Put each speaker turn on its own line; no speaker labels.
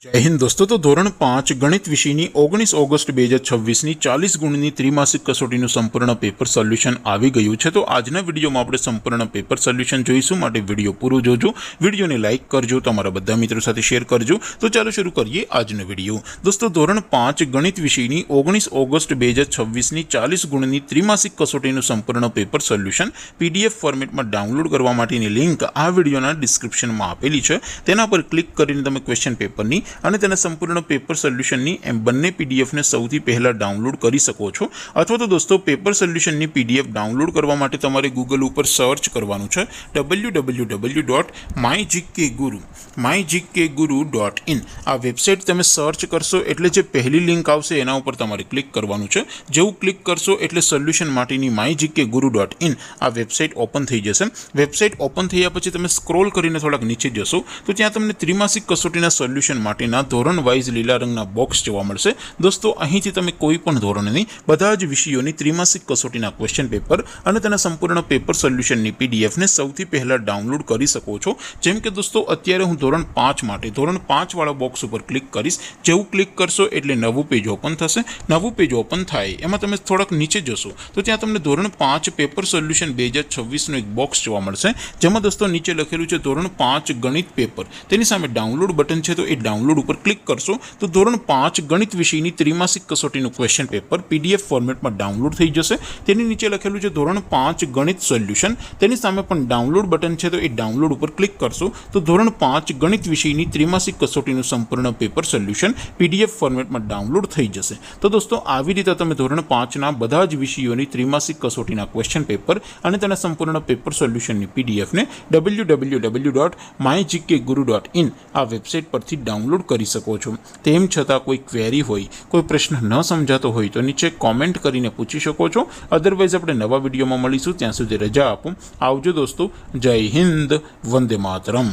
जय हिंद दोस्तों। तो धोरण 5 गणित विषयनी 19 ऑगस्ट 2026 ની 40 ગુણની ત્રિમાસિક કસોટીનું સંપૂર્ણ પેપર સોલ્યુશન આવી ગયું છે। તો આજના વિડીયોમાં આપણે સંપૂર્ણ પેપર સોલ્યુશન જોઈશું, માટે વિડીયો પૂરો જોજો, વિડીયોને લાઇક કરજો, તમારા બધા મિત્રો સાથે શેર કરજો। તો ચાલો શરૂ કરીએ આજનો વિડીયો। દોસ્તો ધોરણ 5 ગણિત વિષયની 19 ઓગસ્ટ 2026 ની 40 ગુણની ત્રિમાસિક કસોટીનું સંપૂર્ણ પેપર સોલ્યુશન પીડીએફ ફોર્મેટમાં ડાઉનલોડ કરવા માટેની લિંક આ વિડીયોના ડિસ્ક્રિપ્શનમાં આપેલી છે। તેના પર ક્લિક કરીને તમે ક્વેશ્ચન પેપરની અને તેના સંપૂર્ણ પેપર સોલ્યુશનની એમ બંને પીડીએફને સૌથી પહેલાં ડાઉનલોડ કરી શકો છો। અથવા તો દોસ્તો પેપર સોલ્યુશનની પીડીએફ ડાઉનલોડ કરવા માટે તમારે ગૂગલ ઉપર સર્ચ કરવાનું છે www.mygkguru.in। આ વેબસાઇટ તમે સર્ચ કરશો એટલે જે પહેલી લિંક આવશે એના ઉપર તમારે ક્લિક કરવાનું છે। જેવું ક્લિક કરશો એટલે સોલ્યુશન માટેની mygkguru.in આ વેબસાઇટ ઓપન થઈ જશે। વેબસાઇટ ઓપન થયા પછી તમે સ્ક્રોલ કરીને થોડાક નીચે જશો તો ત્યાં તમને ત્રિમાસિક કસોટીના સોલ્યુશન માટેના ધોરણ વાઇઝ લીલા રંગના બોક્સ જોવા મળશે। દોસ્તો અહીંથી તમે કોઈ પણ ધોરણની બધા જ વિષયોની ત્રિમાસિક કસોટીના ક્વેશ્ચન પેપર અને તેના સંપૂર્ણ પેપર સોલ્યુશનની પીડીએફને સૌથી પહેલાં ડાઉનલોડ કરી શકો છો। જેમ કે દોસ્તો અત્યારે હું ધોરણ 5 માટે ધોરણ 5 વાળા બોક્સ ઉપર ક્લિક કરીશ। જેવું ક્લિક કરશો એટલે નવું પેજ ઓપન થશે। નવું પેજ ઓપન થાય એમાં તમે થોડાક નીચે જશો તો ત્યાં તમને ધોરણ 5 પેપર સોલ્યુશન 2026નું એક બોક્સ જોવા મળશે, જેમાં દોસ્તો નીચે લખેલું છે ધોરણ 5 ગણિત પેપર। તેની સામે ડાઉનલોડ બટન છે, તો એ ડાઉનલોડ ઉપર ક્લિક કરશો તો ધોરણ 5 ગણિત વિષયની ત્રિમાસિક કસોટીનું ક્વેશ્ચન પેપર પીડીએફ ફોર્મેટમાં ડાઉનલોડ થઈ જશે। તેની નીચે લખેલું છે ધોરણ 5 ગણિત સોલ્યુશન, તેની સામે પણ ડાઉનલોડ બટન છે, તો એ ડાઉનલોડ ઉપર ક્લિક કરશો તો ધોરણ 5 ગણિત વિષયની ત્રિમાસિક કસોટીનું સંપૂર્ણ પેપર સોલ્યુશન પીડીએફ ફોર્મેટમાં ડાઉનલોડ થઈ જશે। તો દોસ્તો આવી રીતે તમે ધોરણ 5ના બધા જ વિષયોની ત્રિમાસિક કસોટીના ક્વેશ્ચન પેપર અને તેના સંપૂર્ણ પેપર સોલ્યુશનની પીડીએફને www.mygkguru.in આ વેબસાઇટ પરથી ડાઉનલોડ કરી શકો છો। તેમ છતાં કોઈ ક્વેરી હોય, કોઈ પ્રશ્ન ન સમજાતો હોય તો નીચે કોમેન્ટ કરીને પૂછી શકો છો। અધરવાઇઝ આપણે નવા વિડીયોમાં મળીશું, ત્યાં સુધી રજા આપો। આવજો દોસ્તો, જય હિન્દ, વંદે માતરમ।